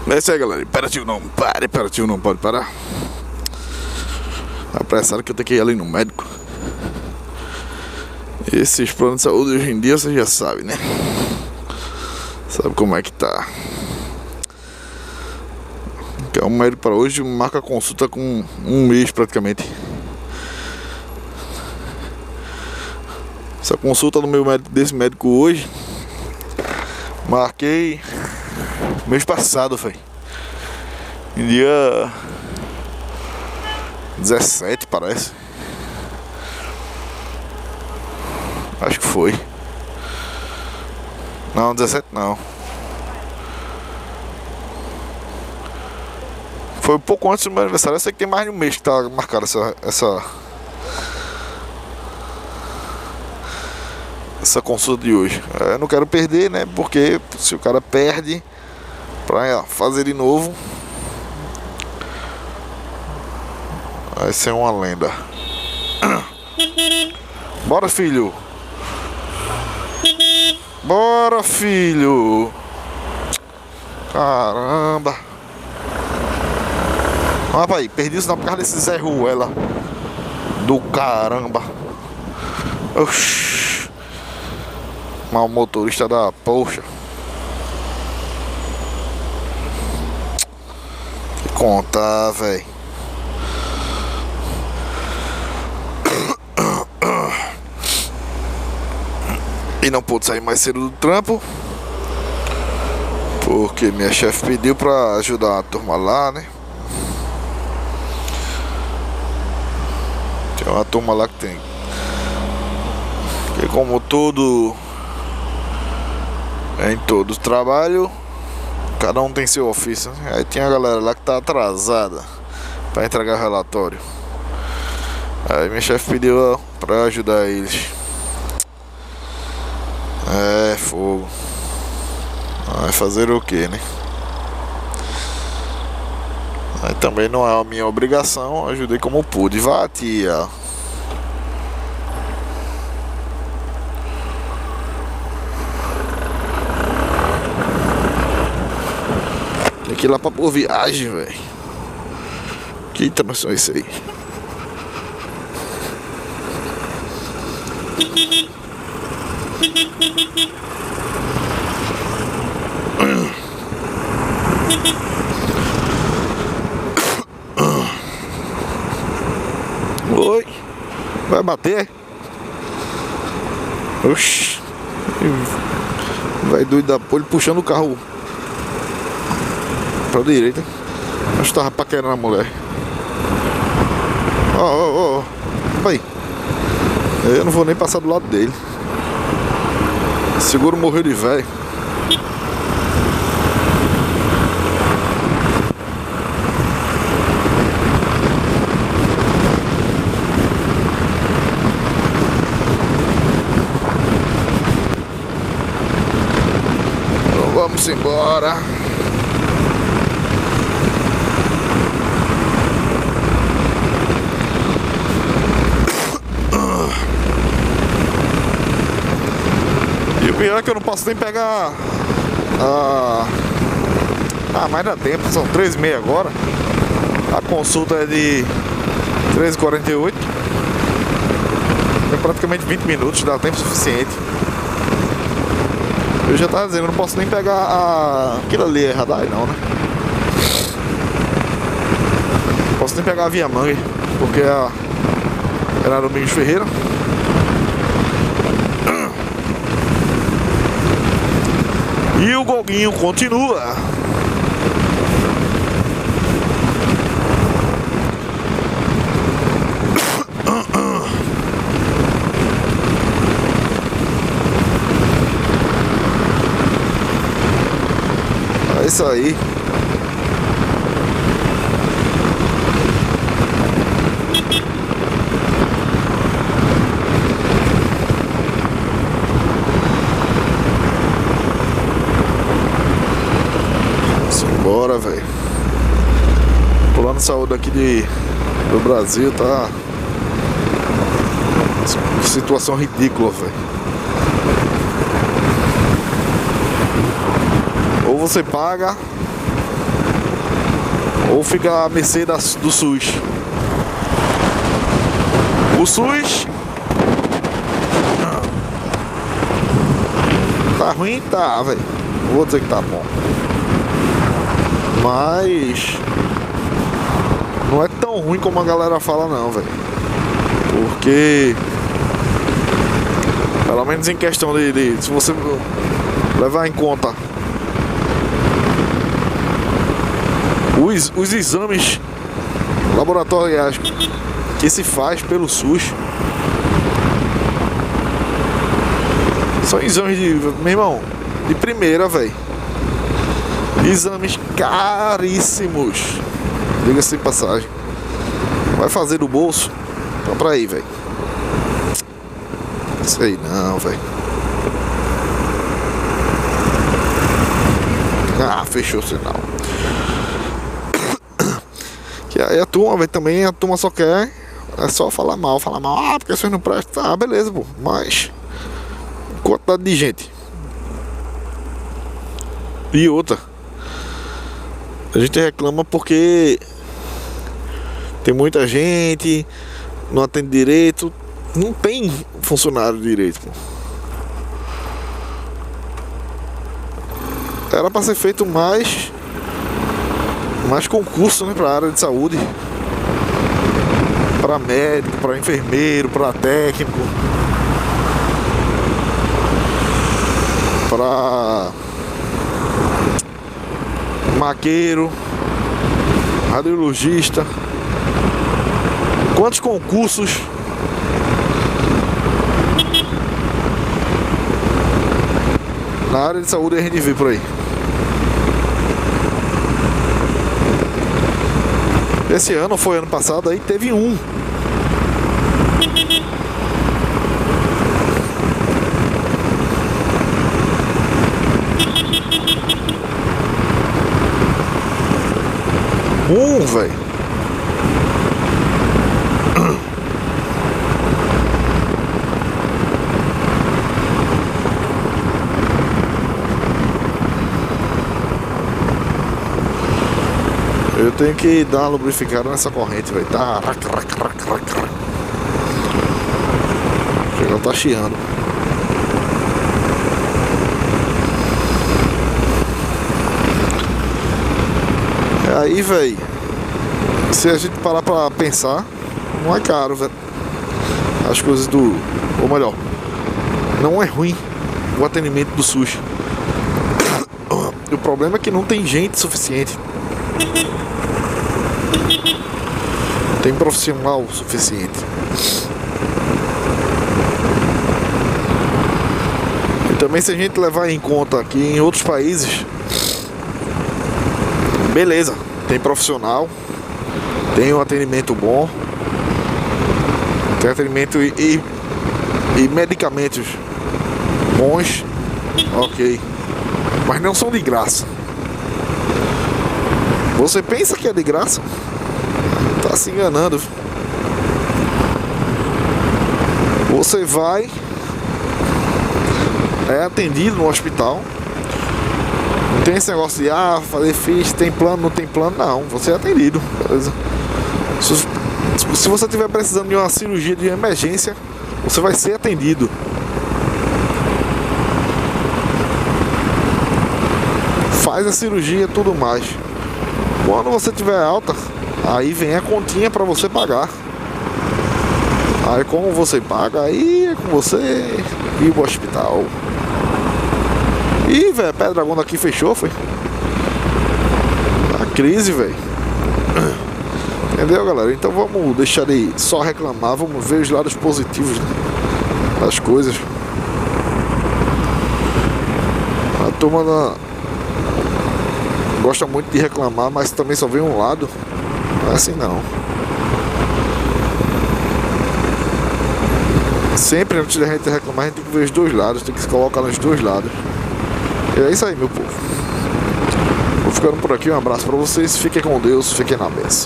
É isso aí, galera. Imperativo não, pare, imperativo não pode parar. Apressado que eu tenho que ir ali no médico. Esses planos de saúde hoje em dia você já sabe, né? Sabe como é que tá. Que é um médico para hoje, marca a consulta com um mês praticamente. Essa consulta no meu médico, desse médico hoje, marquei mês passado, foi dia 17, parece. Acho que foi. Não, 17 não. Foi um pouco antes do meu aniversário. Eu sei que tem mais de um mês que tá marcada essa consulta de hoje. Eu não quero perder, né? Porque se o cara perde pra fazer de novo, vai ser uma lenda. Bora, filho. Bora, filho. Caramba. Rapaz, perdi isso não por causa desse Zé Ruela do caramba. Oxi. Mal motorista da Porsche. Que contar, velho. E não pude sair mais cedo do trampo, porque minha chefe pediu pra ajudar a turma lá, né? Tem uma turma lá que tem, que como todo, em todo trabalho, cada um tem seu ofício, né? Aí tem a galera lá que tá atrasada pra entregar relatório. Aí minha chefe pediu pra ajudar eles. É, fogo. Vai fazer o que, né? Aí também não é a minha obrigação, ajudei como pude. Vá, tia. Tem que ir lá pra Boa Viagem, velho. Que transmissão é isso aí? Oi, vai bater? Oxi, vai doido da porra, ele puxando o carro pra direita. Acho que tava paquerando a mulher. Ó, vai. Eu não vou nem passar do lado dele. Seguro morreu de velho. Vamos embora. E o pior é que eu não posso nem pegar mas dá tempo, são 3h30 agora. A consulta é de 13h48. É praticamente 20 minutos, dá tempo suficiente. Eu já tava dizendo, eu não posso nem pegar aquilo ali é radar não, né? Não posso nem pegar a Via Mangue, porque era Domingos Ferreira. E o Goguinho continua. É isso aí. Bora, velho. Plano de saúde aqui do Brasil tá situação ridícula, velho. Ou você paga ou fica à mercê do SUS. O SUS tá ruim, tá, velho. Vou dizer que tá bom, mas não é tão ruim como a galera fala não, velho. Porque pelo menos em questão de se você levar em conta os exames laboratoriais que se faz pelo SUS, são exames de, meu irmão, de primeira, velho. Exames caríssimos, diga-se de passagem. Vai fazer do bolso? Então pra aí, velho. Sei não, velho. Ah, fechou o sinal. Que aí a turma, velho, também a turma só quer. É só falar mal. Ah, porque vocês não prestam. Ah, beleza, pô. Mas quantidade de gente. E outra, a gente reclama porque tem muita gente, não atende direito, não tem funcionário direito, pô. Era para ser feito mais concurso, né, para a área de saúde, para médico, para enfermeiro, para técnico, para maqueiro, radiologista. Quantos concursos na área de saúde a gente vê por aí? Esse ano, foi ano passado, aí teve um. Velho. Eu tenho que dar uma lubrificada nessa corrente, velho. Tá. Ela tá chiando. Aí, velho, se a gente parar pra pensar, não é caro, velho. As coisas ou melhor, não é ruim o atendimento do SUS. O problema é que não tem gente suficiente. Não tem profissional suficiente. E também, se a gente levar em conta que em outros países, beleza, tem profissional, tem um atendimento bom, tem atendimento e medicamentos bons, ok, mas não são de graça. Você pensa que é de graça? Tá se enganando. Você vai, é atendido no hospital. Não tem esse negócio de fazer ficha, tem plano, não tem plano. Não, você é atendido, beleza? Se você estiver precisando de uma cirurgia de emergência, você vai ser atendido. Faz a cirurgia, tudo mais. Quando você tiver alta, aí vem a continha para você pagar. Aí como você paga, aí é com você ir pro hospital. Ih, velho, Pedra aqui fechou, foi? A crise, velho. Entendeu, galera? Então vamos deixar de só reclamar, vamos ver os lados positivos, né, das coisas. A turma gosta muito de reclamar, mas também só vê um lado. Não é assim não. Sempre antes da gente reclamar, a gente tem que ver os dois lados, tem que se colocar nos dois lados. E é isso aí, meu povo. Vou ficando por aqui, um abraço pra vocês, fiquem com Deus, fiquem na bênção.